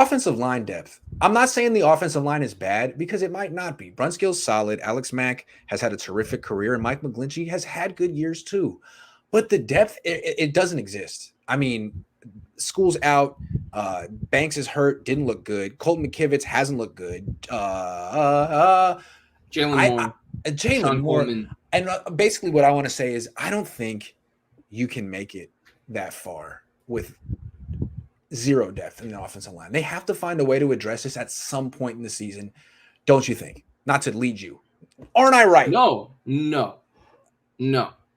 offensive line depth. I'm not saying the offensive line is bad because it might not be. Brunskill's solid. Alex Mack has had a terrific career, and Mike McGlinchey has had good years too. But the depth, it doesn't exist. I mean, School's out. Banks is hurt. Didn't look good. Colton McKivitz hasn't looked good. Jalen Moore, Jalen Moore, Coleman. And basically what I want to say is I don't think you can make it that far with zero depth in the offensive line. They have to find a way to address this at some point in the season, don't you think? Not to lead you. Aren't I right? No.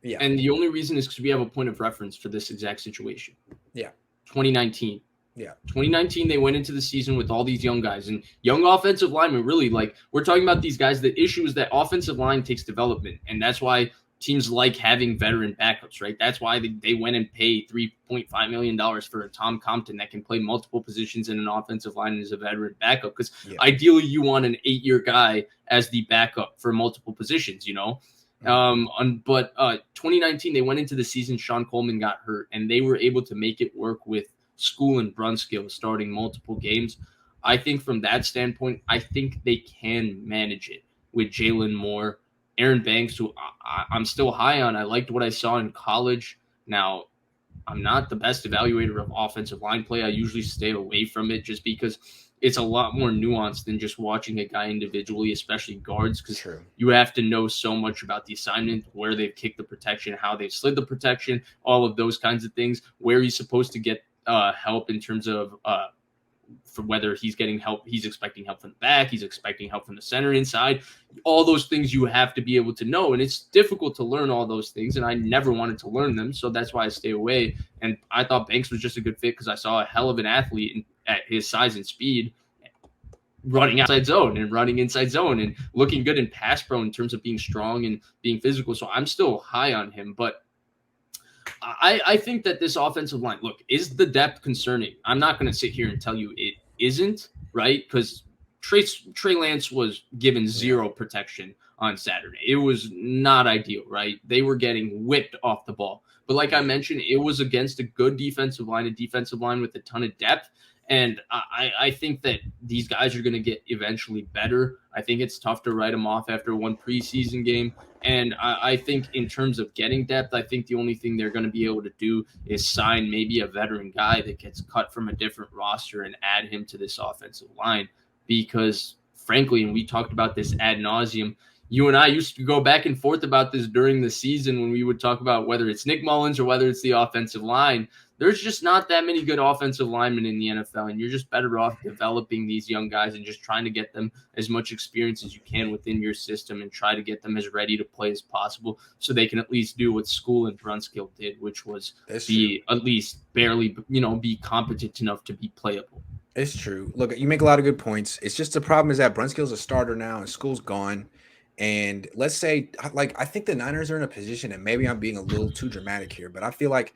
Yeah. And the only reason is because we have a point of reference for this exact situation. Yeah. 2019. Yeah. 2019, they went into the season with all these young guys and young offensive linemen. Really, like, we're talking about these guys. The issue is that offensive line takes development, and that's why teams like having veteran backups, right? That's why they went and paid $3.5 million for a Tom Compton that can play multiple positions in an offensive line and is a veteran backup. Because ideally, you want an 8-year guy as the backup for multiple positions, you know? But 2019, they went into the season, Sean Coleman got hurt, and they were able to make it work with School and Brunskill starting multiple games. I think from that standpoint, I think they can manage it with Jalen Moore, Aaron Banks, who I'm still high on. I liked what I saw in college. Now, I'm not the best evaluator of offensive line play. I usually stay away from it just because it's a lot more nuanced than just watching a guy individually, especially guards, because you have to know so much about the assignment, where they've kicked the protection, how they've slid the protection, all of those kinds of things, where he's supposed to get help in terms of for whether he's getting help, he's expecting help from the back, he's expecting help from the center inside, all those things you have to be able to know. And it's difficult to learn all those things. And I never wanted to learn them. So that's why I stay away. And I thought Banks was just a good fit because I saw a hell of an athlete at his size and speed running outside zone and running inside zone and looking good in pass pro in terms of being strong and being physical. So I'm still high on him, but I think that this offensive line, look, is the depth concerning? I'm not going to sit here and tell you it isn't, right? Because Trey Lance was given zero protection on Saturday. It was not ideal, right? They were getting whipped off the ball. But like I mentioned, it was against a good defensive line with a ton of depth. And I think that these guys are going to get eventually better. I think it's tough to write them off after one preseason game. And I think in terms of getting depth, I think the only thing they're going to be able to do is sign maybe a veteran guy that gets cut from a different roster and add him to this offensive line. Because frankly, and we talked about this ad nauseum, you and I used to go back and forth about this during the season when we would talk about whether it's Nick Mullins or whether it's the offensive line. There's just not that many good offensive linemen in the NFL, and you're just better off developing these young guys and just trying to get them as much experience as you can within your system and try to get them as ready to play as possible so they can at least do what School and Brunskill did, which was at least barely, be competent enough to be playable. It's true. Look, you make a lot of good points. It's just the problem is that Brunskill's a starter now and School's gone. And let's say, I think the Niners are in a position, and maybe I'm being a little too dramatic here, but I feel like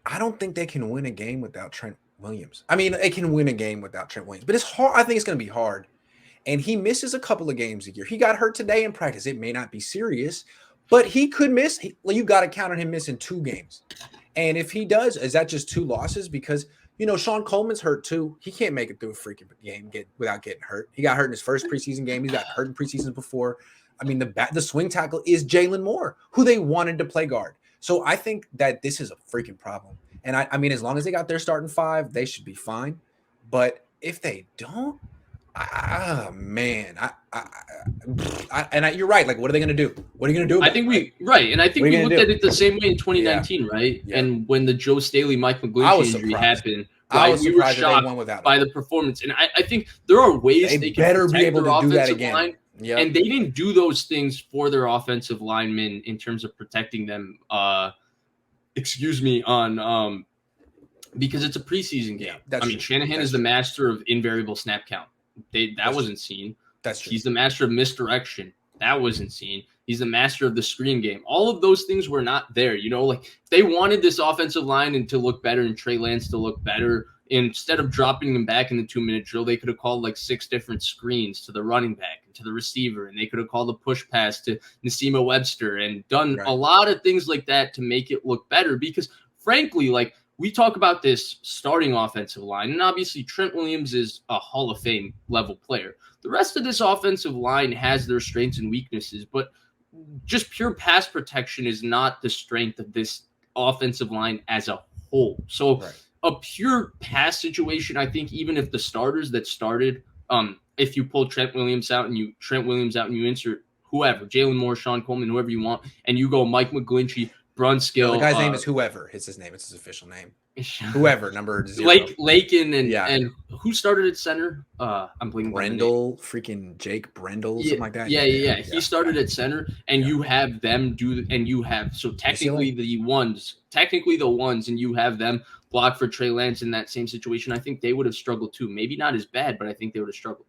I don't think they can win a game without Trent Williams. I mean, they can win a game without Trent Williams, but it's hard. I think it's going to be hard. And he misses a couple of games a year. He got hurt today in practice. It may not be serious, but he could miss. You got to count on him missing 2 games. And if he does, is that just 2 losses? Because, Sean Coleman's hurt too. He can't make it through a freaking game without getting hurt. He got hurt in his first preseason game. He's got hurt in preseasons before. I mean, the swing tackle is Jalen Moore, who they wanted to play guard. So I think that this is a freaking problem. And I mean, as long as they got their starting 5, they should be fine. But if they don't, you're right. Like, what are they going to do? What are you going to do? I think we looked at it the same way in 2019, right? Yeah. And when the Joe Staley, Mike McGlinchey injury happened, right, we were shocked by the performance. And I think there are ways they can better be able to do that again. Line, and they didn't do those things for their offensive linemen in terms of protecting them. Because it's a preseason game. Shanahan is the master of invariable snap count. That wasn't seen. That's true. He's the master of misdirection. That wasn't seen. He's the master of the screen game. All of those things were not there. They wanted this offensive line and to look better and Trey Lance to look better. Instead of dropping them back in the 2-minute drill, they could have called 6 different screens to the running back and to the receiver, and they could have called a push pass to Nasima Webster and done a lot of things like that to make it look better. Because frankly, we talk about this starting offensive line, and obviously Trent Williams is a Hall of Fame level player. The rest of this offensive line has their strengths and weaknesses, but just pure pass protection is not the strength of this offensive line as a whole. So a pure pass situation, I think, even if the starters that started, if you pull Trent Williams out and you insert whoever, Jalen Moore, Sean Coleman, whoever you want, and you go Mike McGlinchey, Brunskill. No, the guy's name is whoever. It's his name. It's his official name. Whoever, number 0. Lakin and who started at center? I'm blinking. Brendel, freaking Jake Brendel, something like that. Yeah. He started at center, and you have them do, and you have technically the ones, and you have them block for Trey Lance in that same situation. I think they would have struggled too. Maybe not as bad, but I think they would have struggled.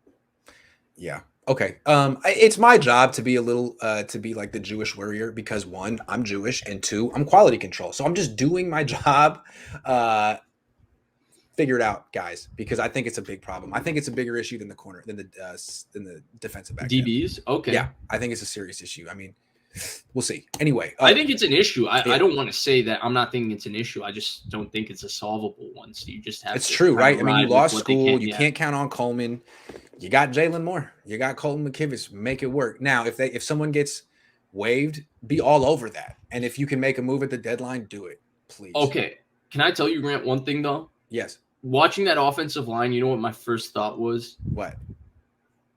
Yeah. Okay. It's my job to be a little, to be like the Jewish warrior because 1, I'm Jewish, and 2, I'm quality control. So I'm just doing my job. Figure it out, guys, because I think it's a big problem. I think it's a bigger issue than the defensive back. DBs. End. Okay. Yeah. I think it's a serious issue. I mean, we'll see. Anyway, I think it's an issue. I don't want to say that I'm not thinking it's an issue. I just don't think it's a solvable one. So you just have. It's true, right? I mean, you lost school. You can't count on Coleman. You got Jalen Moore. You got Colton McKivitz. Make it work. Now, if someone gets waived, be all over that. And if you can make a move at the deadline, do it, please. Okay. Can I tell you, Grant, one thing though? Yes. Watching that offensive line, you know what my first thought was? What?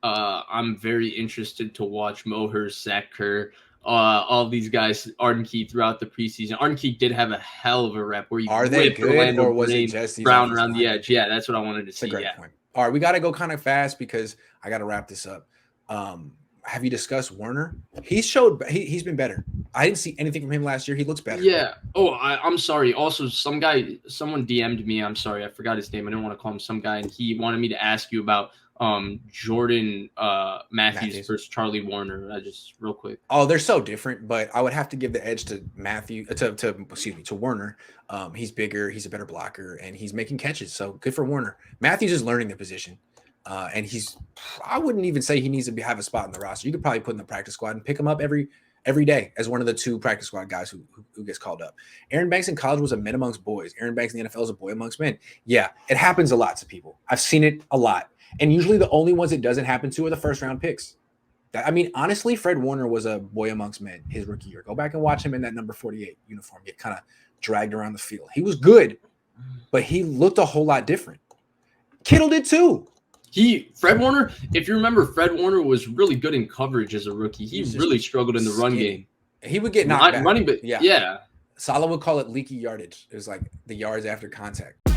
I'm very interested to watch Mohers, Zach Kerr, all these guys, Arden Key throughout the preseason. Arden Key did have a hell of a rep where he whipped Orlando or was it just Brown around the edge. Yeah, that's what I wanted to see. That's a great point. All right, we got to go kind of fast because I got to wrap this up. Have you discussed Werner? He's been better. I didn't see anything from him last year. He looks better. Yeah. Oh, I'm sorry. Also, someone DM'd me. I'm sorry. I forgot his name. I didn't want to call him some guy. And he wanted me to ask you about Jordan Matthews versus Charlie Warner. Just real quick. Oh, they're so different, but I would have to give the edge to to Werner. He's bigger, he's a better blocker, and he's making catches. So good for Warner. Matthews is learning the position. And I wouldn't even say he needs to have a spot in the roster. You could probably put in the practice squad and pick him up every day as one of the 2 practice squad guys who gets called up. Aaron Banks in college was a men amongst boys. Aaron Banks in the NFL is a boy amongst men. Yeah, it happens a lot to people. I've seen it a lot. And usually the only ones it doesn't happen to are the first round picks. Honestly, Fred Warner was a boy amongst men his rookie year. Go back and watch him in that number 48 uniform get kind of dragged around the field. He was good, but he looked a whole lot different. Kittle did too. Fred Warner, if you remember, Fred Warner was really good in coverage as a rookie. He really struggled in the run game. He would get knocked back. Running, but yeah. Salah would call it leaky yardage. It was like the yards after contact.